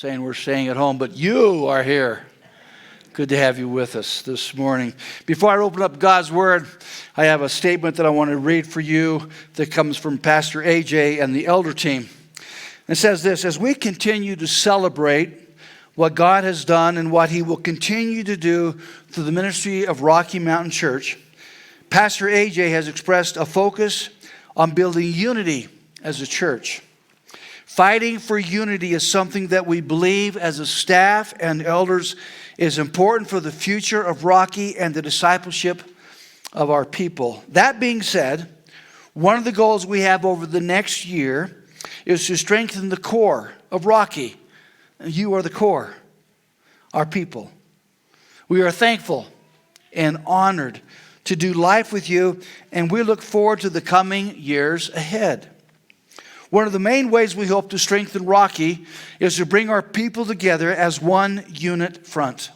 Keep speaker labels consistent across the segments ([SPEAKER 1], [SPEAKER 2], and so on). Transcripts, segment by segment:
[SPEAKER 1] saying we're staying at home, but you are here. Good to have you with us this morning. Before I open up God's Word, I have a statement that I want to read for you that comes from Pastor AJ and the elder team. It says this: as we continue to celebrate what God has done and what He will continue to do through the ministry of Rocky Mountain Church, Pastor AJ has expressed a focus on building unity as a church. Fighting for unity is something that we believe as a staff and elders is important for the future of Rocky and the discipleship of our people. That being said, one of the goals we have over the next year is to strengthen the core of Rocky. You are the core, our people. We are thankful and honored to do life with you, and we look forward to the coming years ahead. One of the main ways we hope to strengthen Rocky is to bring our people together as one united front.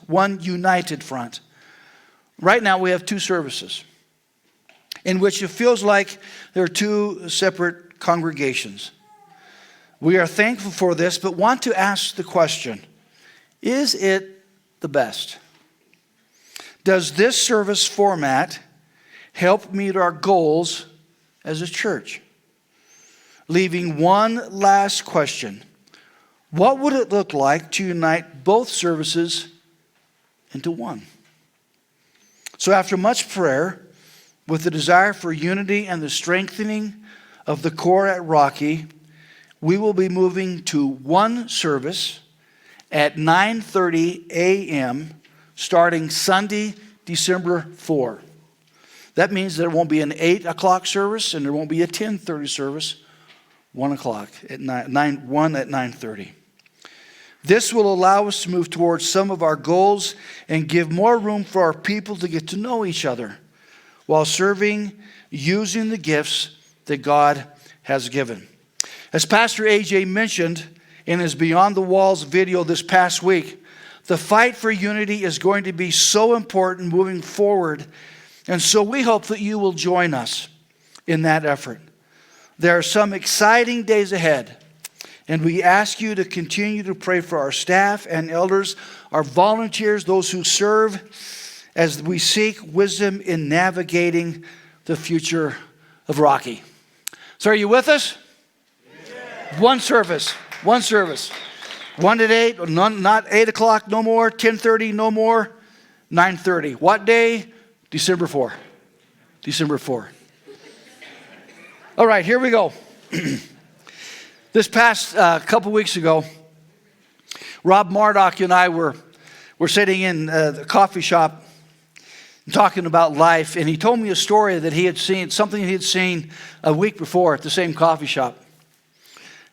[SPEAKER 1] Right now we have two services in which it feels like there are two separate congregations. We are thankful for this, but want to ask the question, is it the best? Does this service format help meet our goals as a church? Leaving one last question. What would it look like to unite both services into one? So after much prayer, with the desire for unity and the strengthening of the core at Rocky, we will be moving to one service at 9:30 a.m. starting Sunday, December 4. That means there won't be an 8 o'clock service and there won't be a 10:30 service. 1 o'clock at 9:30. This will allow us to move towards some of our goals and give more room for our people to get to know each other while serving, using the gifts that God has given. As Pastor AJ mentioned in his Beyond the Walls video this past week, the fight for unity is going to be so important moving forward, and so we hope that you will join us in that effort. There are some exciting days ahead, and we ask you to continue to pray for our staff and elders, our volunteers, those who serve, as we seek wisdom in navigating the future of Rocky. So are you with us? Yeah. One service. 1 at 8, not 8 o'clock, no more. 10:30, no more. 9:30. What day? December 4. December 4. All right, here we go. This past couple weeks ago, Rob Murdoch and I were sitting in the coffee shop talking about life, and he told me a story that he had seen, something he had seen a week before at the same coffee shop.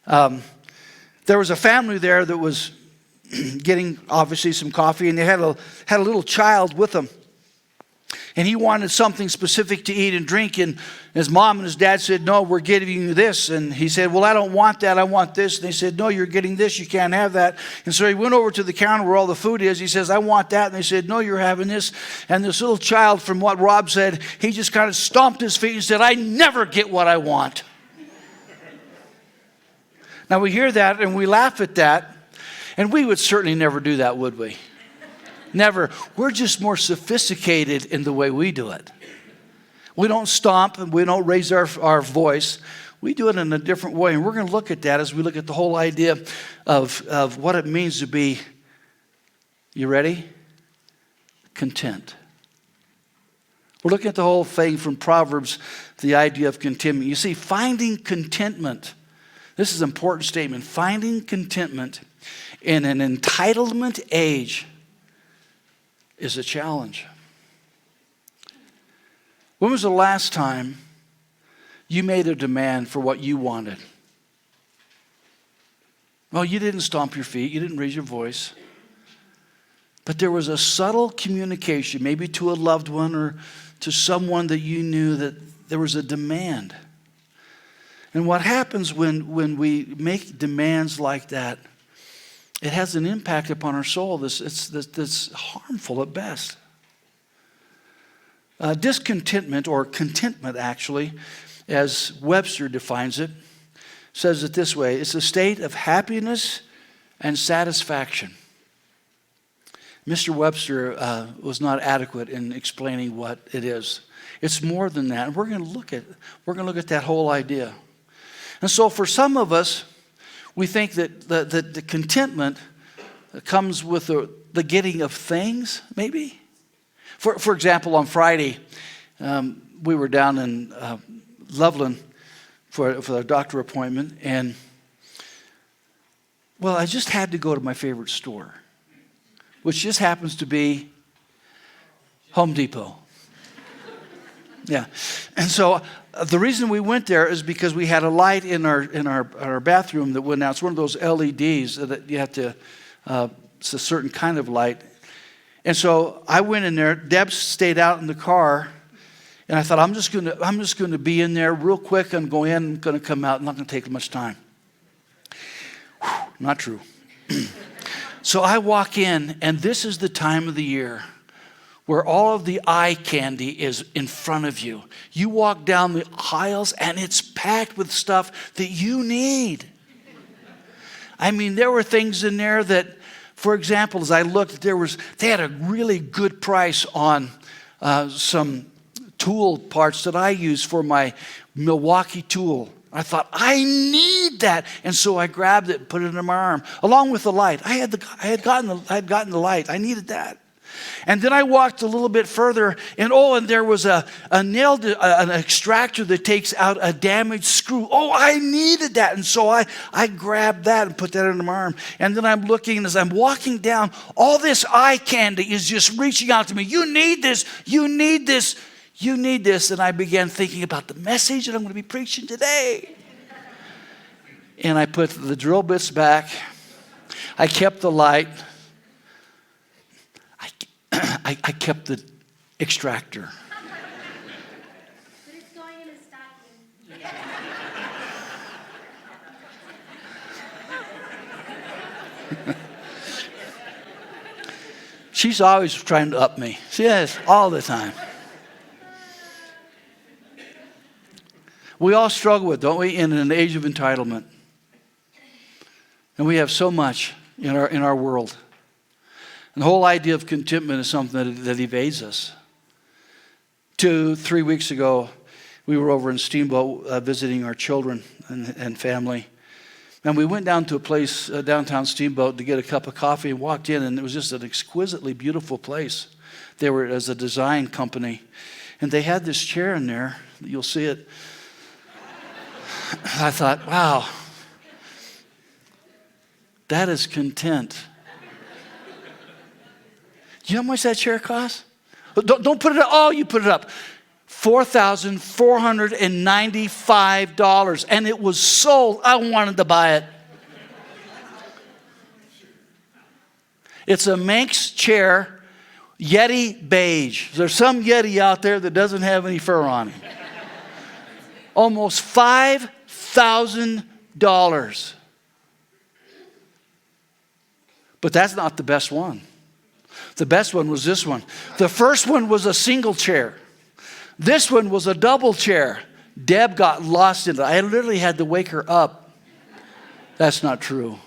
[SPEAKER 1] There was a family there that was getting, obviously, some coffee, and they had a little child with them. And he wanted something specific to eat and drink. And his mom and his dad said, no, we're getting you this. And he said, well, I don't want that. I want this. And they said, no, you're getting this. You can't have that. And so he went over to the counter where all the food is. He says, I want that. And they said, no, you're having this. And this little child, from what Rob said, he just kind of stomped his feet and said, I never get what I want. Now we hear that and we laugh at that. And we would certainly never do that, would we? Never. We're just more sophisticated in the way we do it. We don't stomp and we don't raise our voice. We do it in a different way. And we're going to look at that as we look at the whole idea of what it means to be, you ready? Content. We're looking at the whole thing from Proverbs, the idea of contentment. You see, finding contentment, this is an important statement, finding contentment in an entitlement age is a challenge. When was the last time you made a demand for what you wanted? Well, you didn't stomp your feet, you didn't raise your voice, but there was a subtle communication, maybe to a loved one or to someone that you knew, that there was a demand. And what happens when we make demands like that, it has an impact upon our soul that's harmful at best. Discontentment, or contentment actually, as Webster defines it, says it this way: it's a state of happiness and satisfaction. Mr. Webster was not adequate in explaining what it is. It's more than that. And we're going to look at that whole idea. And so for some of us, we think that the contentment comes with the getting of things, maybe. For example, on Friday, we were down in Loveland for a doctor appointment, and well, I just had to go to my favorite store, which just happens to be Home Depot. Yeah, and so the reason we went there is because we had a light in our bathroom that went out. It's one of those LEDs that you have to. It's a certain kind of light, and so I went in there. Deb stayed out in the car, and I thought I'm just going to be in there real quick. I'm going in, I'm going to come out. Not going to take much time. Whew, not true. So I walk in, and this is the time of the year where all of the eye candy is in front of you. You walk down the aisles, and it's packed with stuff that you need. I mean, there were things in there that, for example, as I looked, they had a really good price on some tool parts that I use for my Milwaukee tool. I thought, I need that. And so I grabbed it and put it in my arm, along with the light. I had gotten the light. I needed that. And then I walked a little bit further, and there was an extractor that takes out a damaged screw. Oh, I needed that. And so I grabbed that and put that in my arm. And then I'm looking, as I'm walking down, all this eye candy is just reaching out to me. You need this. You need this. You need this. And I began thinking about the message that I'm going to be preaching today. And I put the drill bits back. I kept the light. I kept the extractor.
[SPEAKER 2] But it's going in a stocking.
[SPEAKER 1] She's always trying to up me. She is, all the time. We all struggle with, don't we, in an age of entitlement. And we have so much in our world. And the whole idea of contentment is something that evades us. 2-3 weeks ago, we were over in Steamboat visiting our children and family. And we went down to a place, downtown Steamboat, to get a cup of coffee and walked in, and it was just an exquisitely beautiful place. They were as a design company. And they had this chair in there. You'll see it. I thought, wow, that is content. Do you know how much that chair costs? Don't put it up. Oh, you put it up. $4,495. And it was sold. I wanted to buy it. It's a Manx chair, Yeti beige. There's some Yeti out there that doesn't have any fur on him. Almost $5,000. But that's not the best one. The best one was this one. The first one was a single chair. This one was a double chair. Deb got lost in it. I literally had to wake her up. That's not true.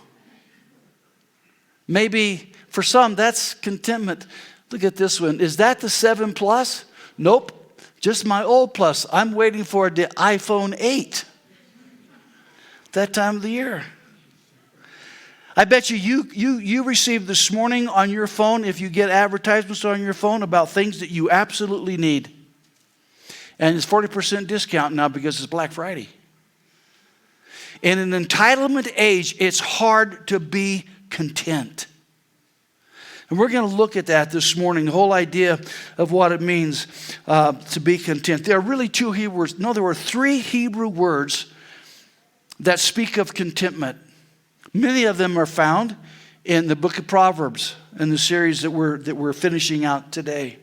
[SPEAKER 1] Maybe for some, that's contentment. Look at this one. Is that the 7 Plus? Nope. Just my old Plus. I'm waiting for the iPhone 8. That time of the year. I bet you received this morning on your phone, if you get advertisements on your phone about things that you absolutely need. And it's 40% discount now because it's Black Friday. In an entitlement age, it's hard to be content. And we're going to look at that this morning, the whole idea of what it means to be content. There are really there were 3 Hebrew words that speak of contentment. Many of them are found in the book of Proverbs, in the series that we're finishing out today.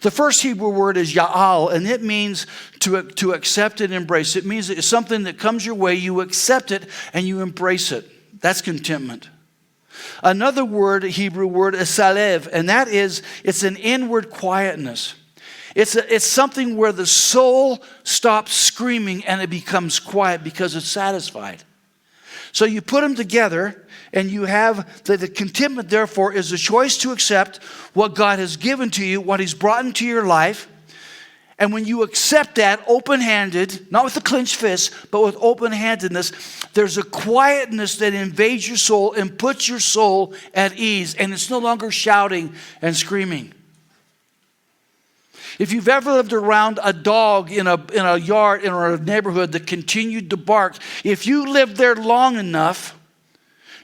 [SPEAKER 1] The first Hebrew word is ya'al, and it means to accept and embrace. It means it's something that comes your way, you accept it, and you embrace it. That's contentment. Another word, Hebrew word, is salev, and that is, it's an inward quietness. It's something where the soul stops screaming and it becomes quiet because it's satisfied. So you put them together And you have the contentment, therefore, is a choice to accept what God has given to you, what He's brought into your life. And when you accept that open-handed, not with a clenched fist, but with open-handedness, there's a quietness that invades your soul and puts your soul at ease. And it's no longer shouting and screaming. If you've ever lived around a dog in a yard in a neighborhood that continued to bark, if you lived there long enough,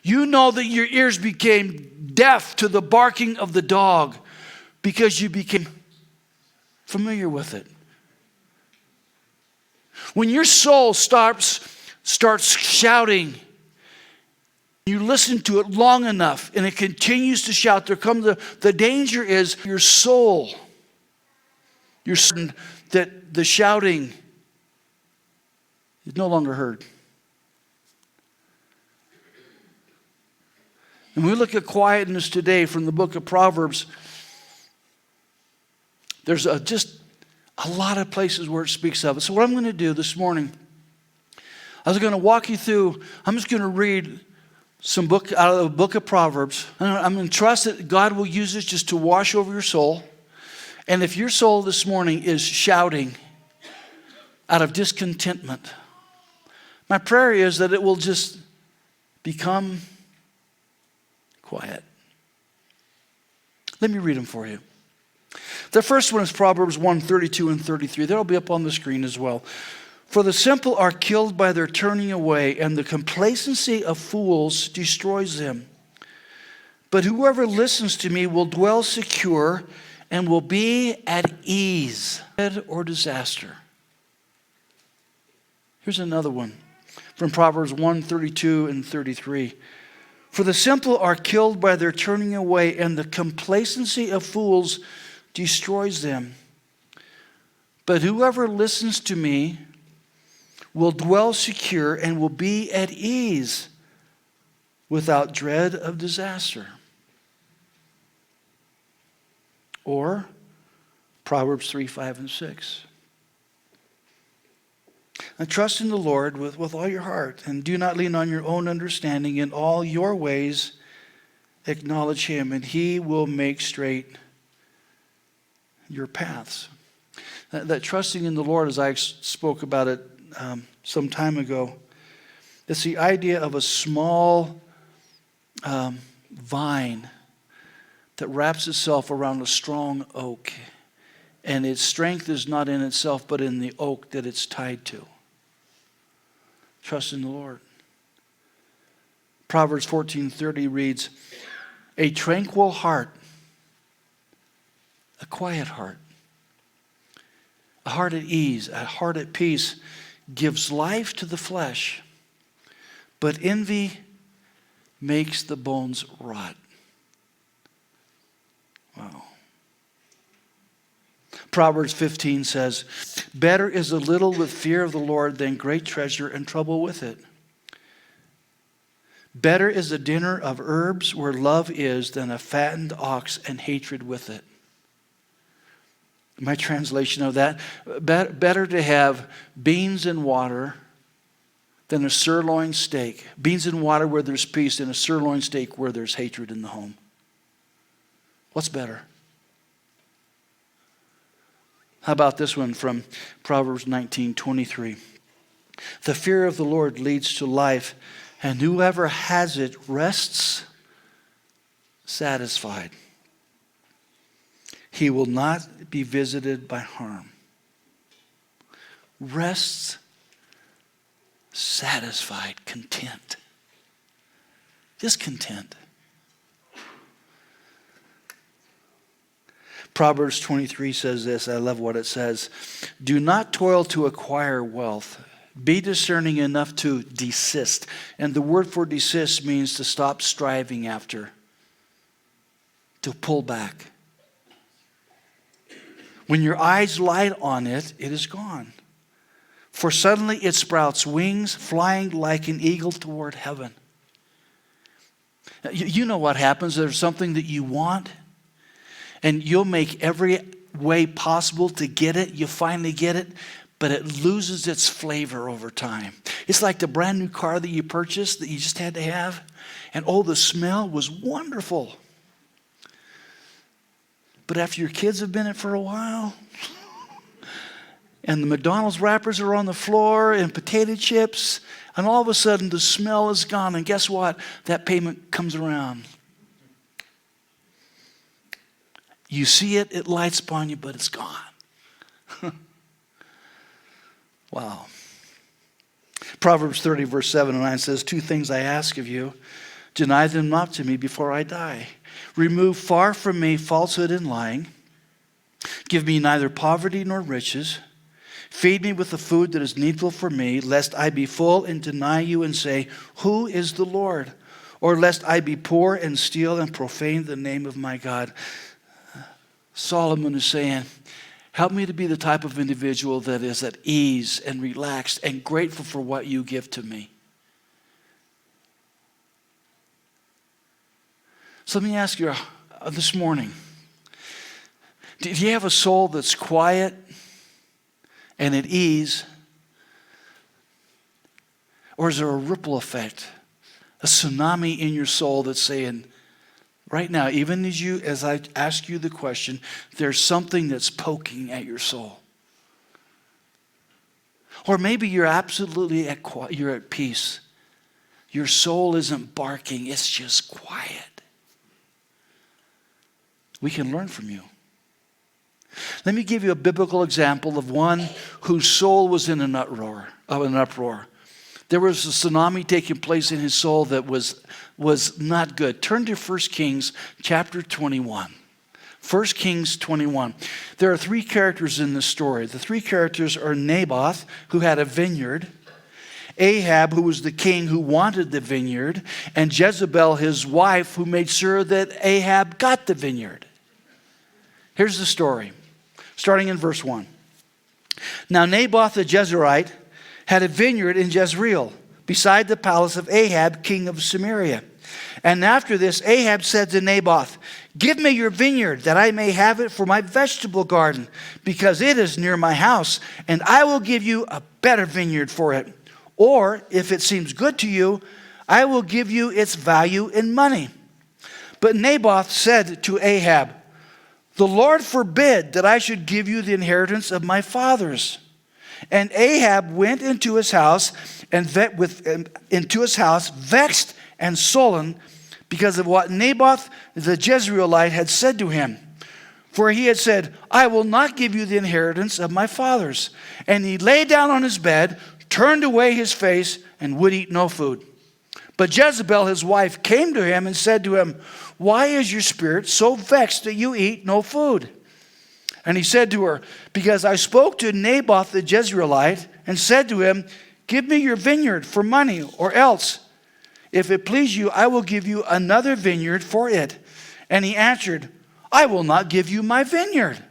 [SPEAKER 1] you know that your ears became deaf to the barking of the dog because you became familiar with it. When your soul starts shouting, you listen to it long enough and it continues to shout, there comes the danger is your soul. You're certain that the shouting is no longer heard. And we look at quietness today from the book of Proverbs. There's just a lot of places where it speaks of it. So what I'm going to do this morning, I was going to walk you through, I'm just going to read some book out of the book of Proverbs. I'm going to trust that God will use this just to wash over your soul. And if your soul this morning is shouting out of discontentment, my prayer is that it will just become quiet. Let me read them for you. The first one is Proverbs 1:32 and 33. That'll be up on the screen as well. For the simple are killed by their turning away, and the complacency of fools destroys them. But whoever listens to me will dwell secure and will be at ease. Or disaster. Here's another one from Proverbs 1:32 and 33. For the simple are killed by their turning away, and the complacency of fools destroys them. But whoever listens to me will dwell secure and will be at ease without dread of disaster. Or Proverbs 3, 5, and 6. And trust in the Lord with all your heart, and do not lean on your own understanding. In all your ways acknowledge Him, and He will make straight your paths. That trusting in the Lord, as I spoke about it some time ago, it's the idea of a small vine that wraps itself around a strong oak. And its strength is not in itself, but in the oak that it's tied to. Trust in the Lord. Proverbs 14:30 reads, a tranquil heart, a quiet heart, a heart at ease, a heart at peace gives life to the flesh, but envy makes the bones rot. Wow. Proverbs 15 says, better is a little with fear of the Lord than great treasure and trouble with it. Better is a dinner of herbs where love is than a fattened ox and hatred with it. My translation of that, better to have beans and water than a sirloin steak. Beans and water where there's peace, and a sirloin steak where there's hatred in the home. What's better? How about this one from Proverbs 19:23? The fear of the Lord leads to life, and whoever has it rests satisfied. He will not be visited by harm. Rests satisfied, content. Just content. Proverbs 23 says this. I love what it says. Do not toil to acquire wealth. Be discerning enough to desist. And the word for desist means to stop striving after. To pull back. When your eyes light on it, it is gone. For suddenly it sprouts wings, flying like an eagle toward heaven. You know what happens. There's something that you want, and you'll make every way possible to get it. You finally get it, but it loses its flavor over time. It's like the brand new car that you purchased that you just had to have. And oh, the smell was wonderful. But after your kids have been in it for a while, and the McDonald's wrappers are on the floor and potato chips, and all of a sudden the smell is gone. And guess what? That payment comes around. You see it, it lights upon you, but it's gone. Wow. Proverbs 30, verse 7 and 9 says, 2 things I ask of you, deny them not to me before I die. Remove far from me falsehood and lying. Give me neither poverty nor riches. Feed me with the food that is needful for me, lest I be full and deny you and say, who is the Lord? Or lest I be poor and steal and profane the name of my God. Solomon is saying, help me to be the type of individual that is at ease and relaxed and grateful for what you give to me. So let me ask you this morning, do you have a soul that's quiet and at ease? Or is there a ripple effect, a tsunami in your soul that's saying, right now, even as I ask you the question, there's something that's poking at your soul. Or maybe you're absolutely you're at peace. Your soul isn't barking, it's just quiet. We can learn from you. Let me give you a biblical example of one whose soul was in an uproar. There was a tsunami taking place in his soul that was not good. Turn to 1 Kings chapter 21. 1 Kings 21. There are 3 characters in this story. The 3 characters are Naboth, who had a vineyard, Ahab, who was the king who wanted the vineyard, and Jezebel, his wife, who made sure that Ahab got the vineyard. Here's the story, starting in verse 1. Now Naboth the Jezreelite had a vineyard in Jezreel, beside the palace of Ahab, king of Samaria. And after this, Ahab said to Naboth, give me your vineyard, that I may have it for my vegetable garden, because it is near my house, and I will give you a better vineyard for it. Or, if it seems good to you, I will give you its value in money. But Naboth said to Ahab, the Lord forbid that I should give you the inheritance of my fathers. And Ahab went into his house, vexed and sullen, because of what Naboth the Jezreelite had said to him. For he had said, I will not give you the inheritance of my fathers. And he lay down on his bed, turned away his face, and would eat no food. But Jezebel, his wife, came to him and said to him, why is your spirit so vexed that you eat no food? And he said to her, because I spoke to Naboth the Jezreelite and said to him, give me your vineyard for money, or else, if it please you, I will give you another vineyard for it. And he answered, I will not give you my vineyard.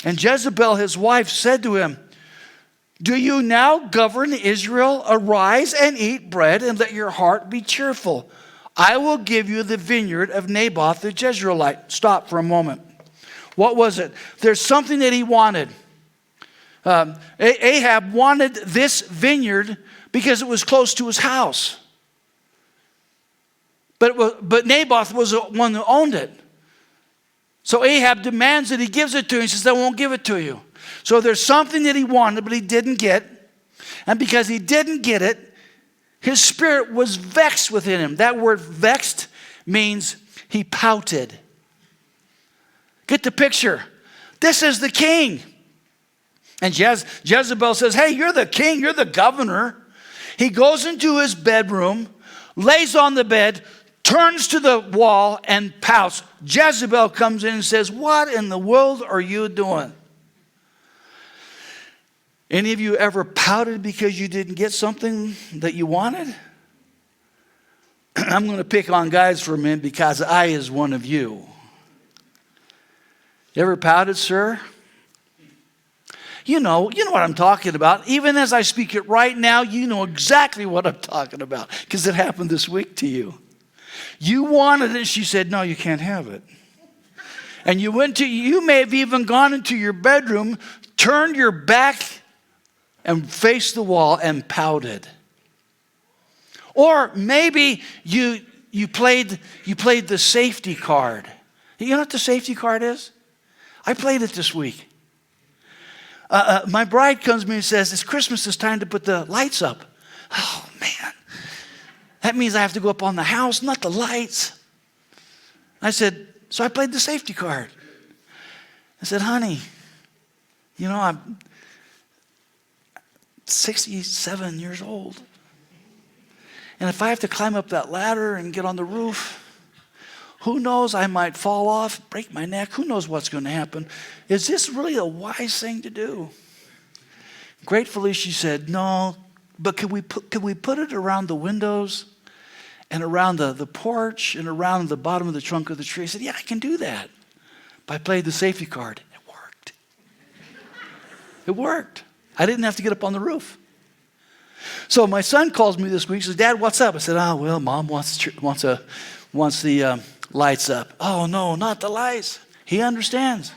[SPEAKER 1] And Jezebel, his wife, said to him, do you now govern Israel? Arise and eat bread, and let your heart be cheerful. I will give you the vineyard of Naboth the Jezreelite. Stop for a moment. What was it? There's something that he wanted. Ahab wanted this vineyard because it was close to his house. But Naboth was the one who owned it. So Ahab demands that he gives it to him. He says, I won't give it to you. So there's something that he wanted, but he didn't get. And because he didn't get it, his spirit was vexed within him. That word vexed means he pouted. Get the picture. This is the king. And Jezebel says, hey, you're the king, you're the governor. He goes into his bedroom, lays on the bed, turns to the wall and pouts. Jezebel comes in and says, what in the world are you doing? Any of you ever pouted because you didn't get something that you wanted? I'm going to pick on guys for a minute because I is one of you. You ever pouted, sir? You know what I'm talking about. Even as I speak it right now, you know exactly what I'm talking about because it happened this week to you. You wanted it, she said, no, you can't have it. And you may have even gone into your bedroom, turned your back and faced the wall and pouted. Or maybe you played the safety card. You know what the safety card is? I played it this week. My bride comes to me and says, it's Christmas, it's time to put the lights up. Oh, man. That means I have to go up on the house, not the lights. I said, so I played the safety card. I said, honey, you know, I'm 67 years old. And if I have to climb up that ladder and get on the roof, who knows, I might fall off, break my neck. Who knows what's going to happen? Is this really a wise thing to do? Gratefully, she said, no, but could we put it around the windows and around the porch and around the bottom of the trunk of the tree? I said, yeah, I can do that. But I played the safety card. It worked. It worked. I didn't have to get up on the roof. So my son calls me this week. He says, Dad, what's up? I said, oh, well, Mom wants the lights up. Oh, no, not the lights. He understands.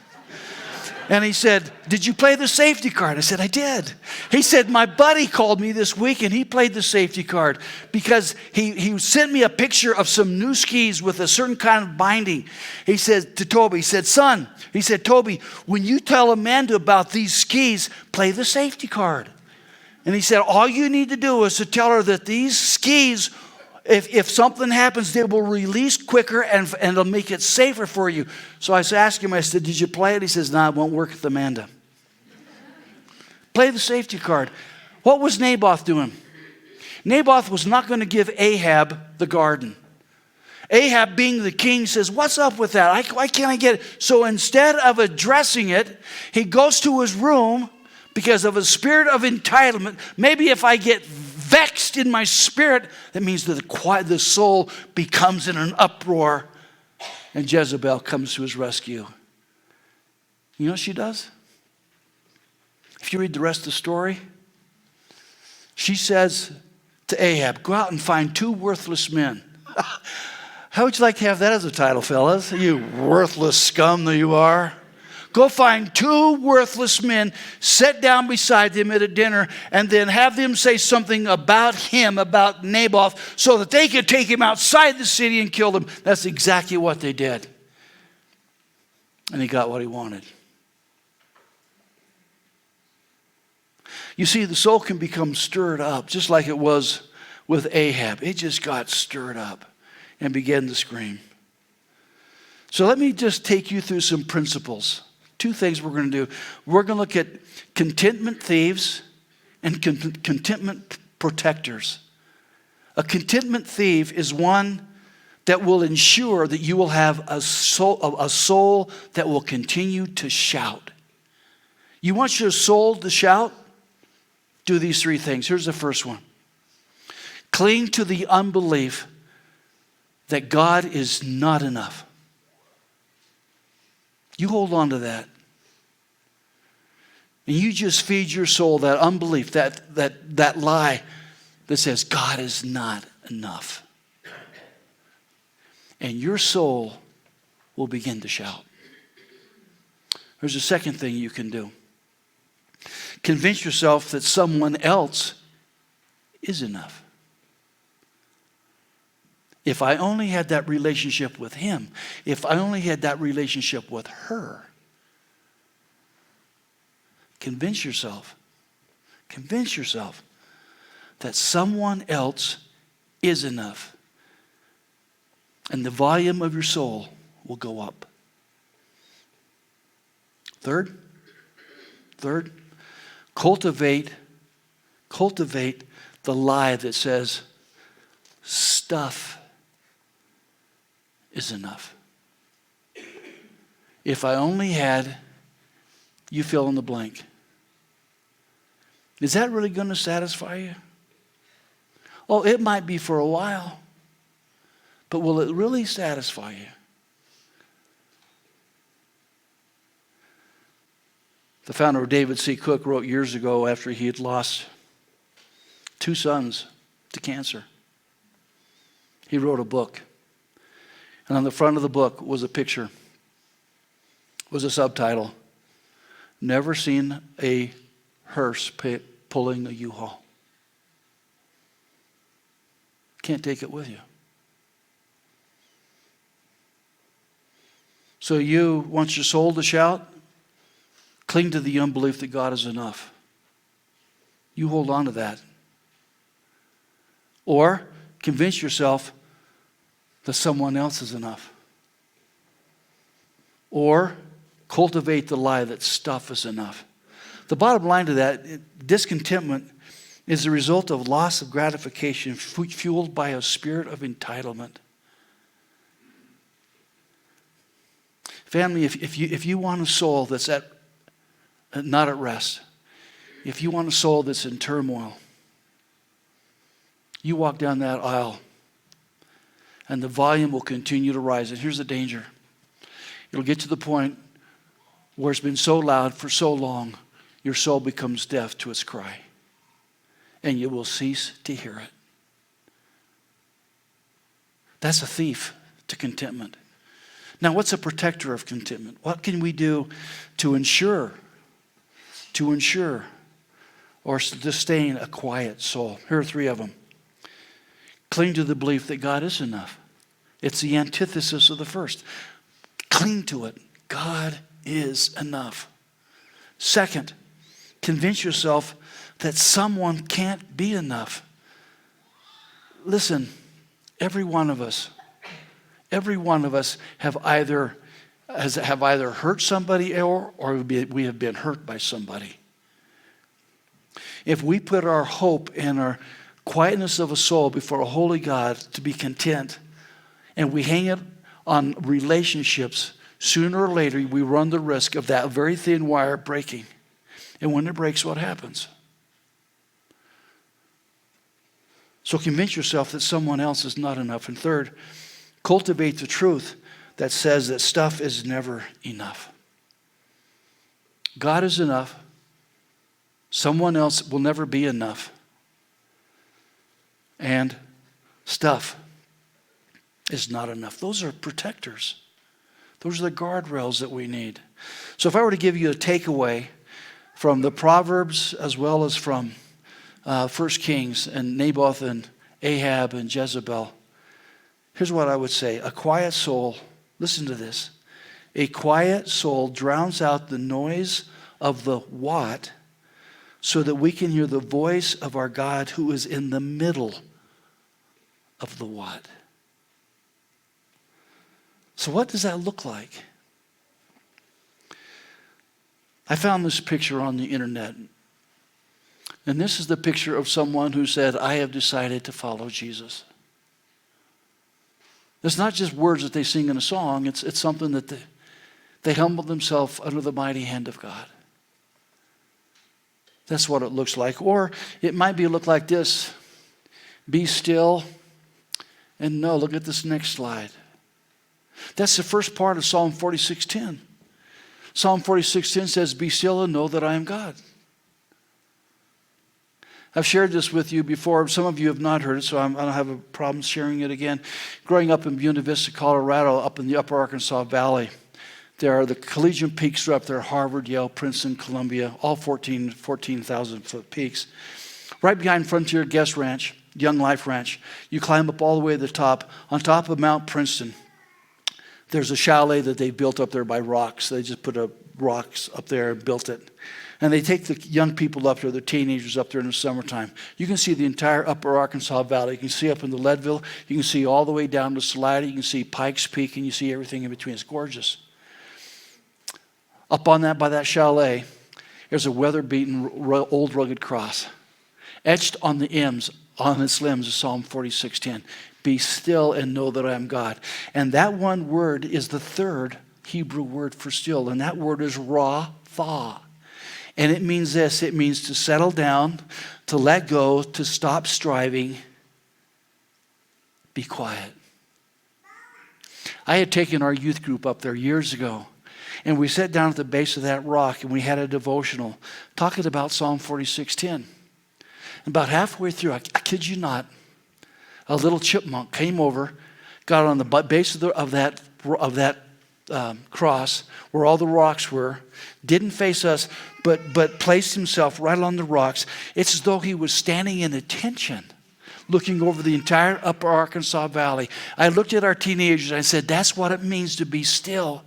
[SPEAKER 1] And he said, did you play the safety card? I said, I did. He said, my buddy called me this week and he played the safety card because he sent me a picture of some new skis with a certain kind of binding. He said to Toby, he said, son, he said, Toby, when you tell Amanda about these skis, play the safety card. And he said, all you need to do is to tell her that these skis, if something happens, they will release quicker and it'll make it safer for you. So I asked him, I said, did you play it? He says, no, it won't work with Amanda. Play the safety card. What was Naboth doing? Naboth was not going to give Ahab the garden. Ahab, being the king, says, what's up with that? Why can't I get it? So instead of addressing it, he goes to his room because of a spirit of entitlement. Maybe if I get vexed in my spirit, that means that the soul becomes in an uproar, and Jezebel comes to his rescue. You know what she does? If you read the rest of the story, she says to Ahab, go out and find 2 worthless men. How would you like to have that as a title, fellas? You worthless scum that you are. Go find 2 worthless men, sit down beside them at a dinner, and then have them say something about him, about Naboth, so that they could take him outside the city and kill him. That's exactly what they did. And he got what he wanted. You see, the soul can become stirred up, just like it was with Ahab. It just got stirred up and began to scream. So let me just take you through some principles. 2 things we're going to do. We're going to look at contentment thieves and contentment protectors. A contentment thief is one that will ensure that you will have a soul that will continue to shout. You want your soul to shout? Do these 3 things. Here's the first one. Cling to the unbelief that God is not enough. You hold on to that. And you just feed your soul that unbelief, that lie that says God is not enough. And your soul will begin to shout. There's a second thing you can do. Convince yourself that someone else is enough. If I only had that relationship with him, if I only had that relationship with her, convince yourself that someone else is enough. And the volume of your soul will go up. Third, cultivate the lie that says stuff is enough. If I only had, you fill in the blank. Is that really going to satisfy you? Oh, it might be for a while, but will it really satisfy you? The founder of David C. Cook wrote years ago after he had lost 2 sons to cancer. He wrote a book. And on the front of the book was a picture, was a subtitle, Never Seen a Hearse pulling a U-Haul. Can't take it with you. So you want your soul to shout? Cling to the unbelief that God is enough. You hold on to that. Or convince yourself that someone else is enough. Or cultivate the lie that stuff is enough. The bottom line to that, discontentment is the result of loss of gratification fueled by a spirit of entitlement. Family, if you want a soul that's not at rest, if you want a soul that's in turmoil, you walk down that aisle and the volume will continue to rise. And here's the danger. It'll get to the point where it's been so loud for so long, your soul becomes deaf to its cry. And you will cease to hear it. That's a thief to contentment. Now, what's a protector of contentment? What can we do to ensure or sustain a quiet soul? Here are three of them. Cling to the belief that God is enough. It's the antithesis of the first. Cling to it. God is enough. Second, convince yourself that someone can't be enough. Listen, every one of us have either hurt somebody or we have been hurt by somebody. If we put our hope and our quietness of a soul before a holy God to be content, and we hang it on relationships, sooner or later we run the risk of that very thin wire breaking. And when it breaks, what happens? So convince yourself that someone else is not enough. And third, cultivate the truth that says that stuff is never enough. God is enough. Someone else will never be enough. And stuff is not enough. Those are protectors. Those are the guardrails that we need. So if I were to give you a takeaway from the Proverbs as well as from 1 Kings and Naboth and Ahab and Jezebel, here's what I would say. A quiet soul, listen to this. A quiet soul drowns out the noise of the what so that we can hear the voice of our God who is in the middle of the what. So what does that look like? I found this picture on the internet. And this is the picture of someone who said, I have decided to follow Jesus. It's not just words that they sing in a song. It's something that they humble themselves under the mighty hand of God. That's what it looks like. Or it might look like this. Be still and know. Look at this next slide. That's the first part of Psalm 46:10. Psalm 46:10 says, be still and know that I am God. I've shared this with you before. Some of you have not heard it, so I don't have a problem sharing it again. Growing up in Buena Vista, Colorado, up in the upper Arkansas Valley, there are the collegiate peaks are up there, Harvard, Yale, Princeton, Columbia, all 14,000-foot peaks. Right behind Frontier Guest Ranch, Young Life Ranch, you climb up all the way to the top. On top of Mount Princeton, there's a chalet that they built up there by rocks. They just put rocks up there and built it. And they take the young people up there, the teenagers up there in the summertime. You can see the entire upper Arkansas Valley. You can see up into Leadville. You can see all the way down to Salida. You can see Pikes Peak, and you see everything in between. It's gorgeous. Up on that, by that chalet, there's a weather-beaten old rugged cross. Etched on the on its limbs is Psalm 46:10. Be still and know that I am God. And that one word is the third Hebrew word for still. And that word is ra-tha. And it means this. It means to settle down, to let go, to stop striving. Be quiet. I had taken our youth group up there years ago. And we sat down at the base of that rock and we had a devotional talking about Psalm 46:10. About halfway through, I kid you not, a little chipmunk came over, got on the base of cross where all the rocks were, didn't face us, but placed himself right on the rocks. It's as though he was standing in attention, looking over the entire upper Arkansas Valley. I looked at our teenagers and I said, that's what it means to be still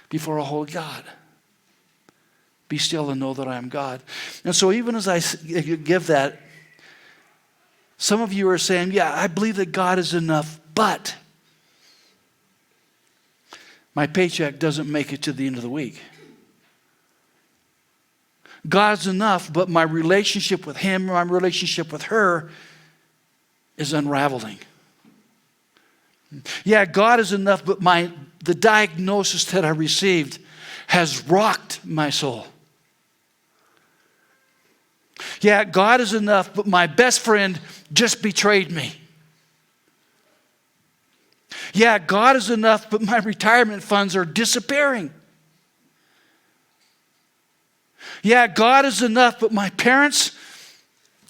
[SPEAKER 1] before a holy God. Be still and know that I am God. And so even as I give that, some of you are saying, yeah, I believe that God is enough, but my paycheck doesn't make it to the end of the week. God's enough, but my relationship with him, my relationship with her is unraveling. Yeah, God is enough, but the diagnosis that I received has rocked my soul. Yeah, God is enough, but my best friend just betrayed me. Yeah, God is enough, but my retirement funds are disappearing. Yeah, God is enough, but my parents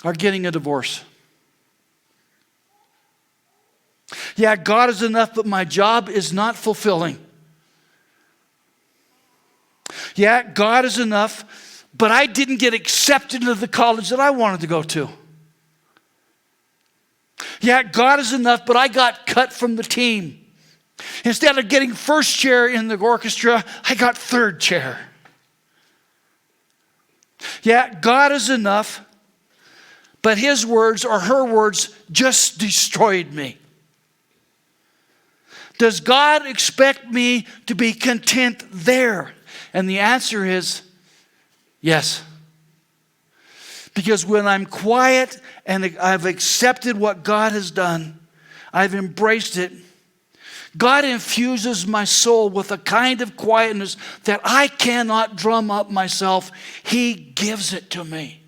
[SPEAKER 1] are getting a divorce. Yeah, God is enough, but my job is not fulfilling. Yeah, God is enough, but I didn't get accepted into the college that I wanted to go to. Yeah, God is enough, but I got cut from the team. Instead of getting first chair in the orchestra, I got third chair. Yeah, God is enough, but his words or her words just destroyed me. Does God expect me to be content there? And the answer is yes. Because when I'm quiet and I've accepted what God has done, I've embraced it, God infuses my soul with a kind of quietness that I cannot drum up myself. He gives it to me.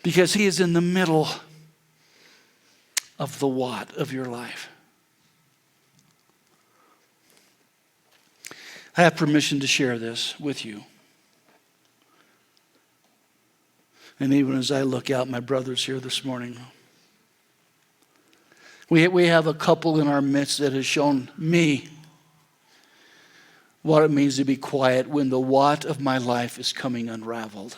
[SPEAKER 1] Because he is in the middle of the what of your life. I have permission to share this with you. And even as I look out, my brothers here this morning, we have a couple in our midst that has shown me what it means to be quiet when the what of my life is coming unraveled.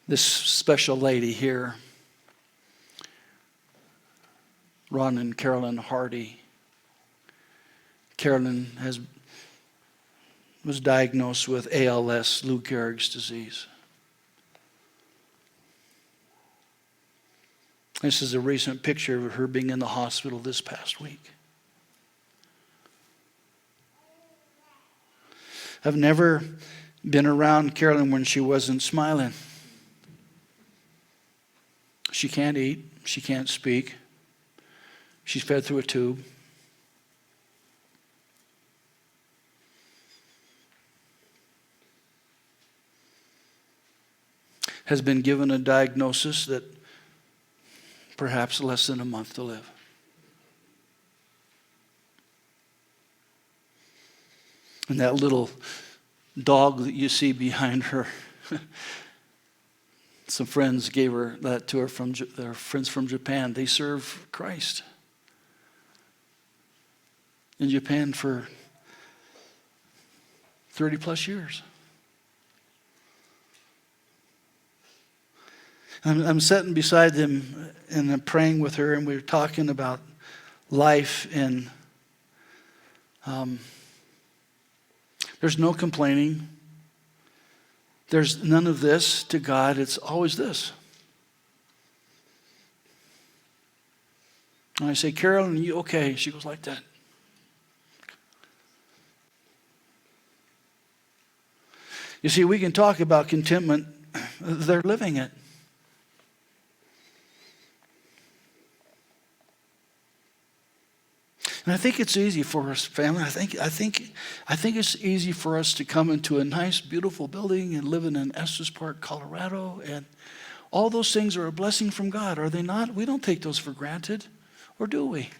[SPEAKER 1] This special lady here, Ron and Carolyn Hardy. Carolyn was diagnosed with ALS, Lou Gehrig's disease. This is a recent picture of her being in the hospital this past week. I've never been around Carolyn when she wasn't smiling. She can't eat. She can't speak. She's fed through a tube. Has been given a diagnosis that perhaps less than a month to live. And that little dog that you see behind her, some friends gave her that to her from their friends from Japan. They serve Christ in Japan for 30 plus years. I'm sitting beside them and I'm praying with her, and we're talking about life, and there's no complaining. There's none of this to God. It's always this. And I say, Carolyn, you okay? She goes like that. You see, we can talk about contentment. They're living it. And I think it's easy for us, family. I think it's easy for us to come into a nice, beautiful building and live in Estes Park, Colorado, and all those things are a blessing from God, are they not? We don't take those for granted, or do we?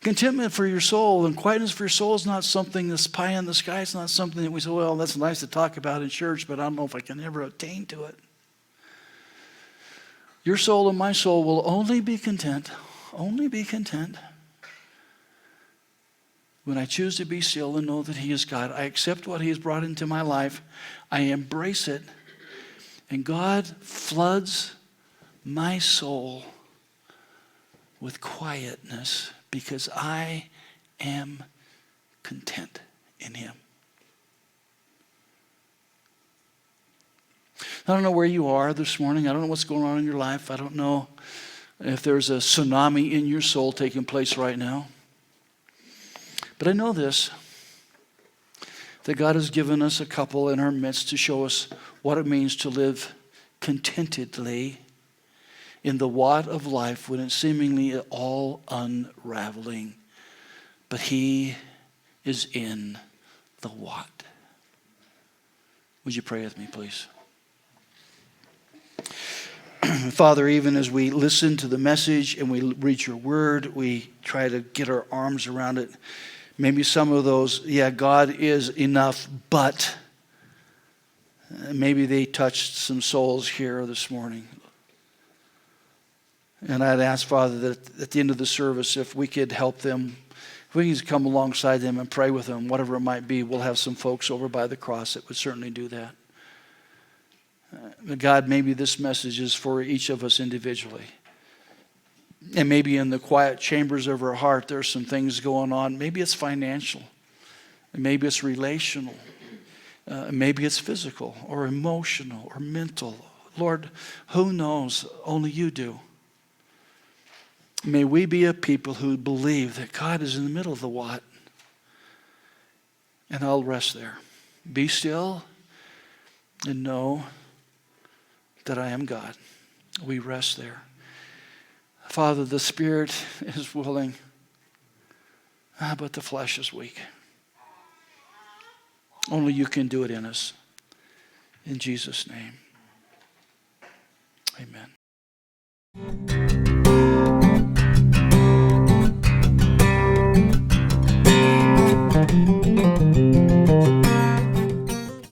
[SPEAKER 1] Contentment for your soul and quietness for your soul is not something that's pie in the sky. It's not something that we say, well, that's nice to talk about in church, but I don't know if I can ever attain to it. Your soul and my soul will only be content when I choose to be still and know that He is God. I accept what He has brought into my life. I embrace it. And God floods my soul with quietness because I am content in Him. I don't know where you are this morning. I don't know what's going on in your life. I don't know if there's a tsunami in your soul taking place right now. But I know this, that God has given us a couple in our midst to show us what it means to live contentedly in the what of life when it's seemingly all unraveling. But He is in the what. Would you pray with me, please? Father, even as we listen to the message and we read your word, we try to get our arms around it. Maybe some of those, God is enough, but maybe they touched some souls here this morning. And I'd ask, Father, that at the end of the service, if we could help them, if we could come alongside them and pray with them, whatever it might be, we'll have some folks over by the cross that would certainly do that. But God, maybe this message is for each of us individually. And maybe in the quiet chambers of our heart, there's some things going on. Maybe it's financial. Maybe it's relational. Maybe it's physical or emotional or mental. Lord, who knows? Only you do. May we be a people who believe that God is in the middle of the what. And I'll rest there. Be still and know that I am God. We rest there. Father, the spirit is willing, but the flesh is weak. Only you can do it in us. In Jesus' name, amen.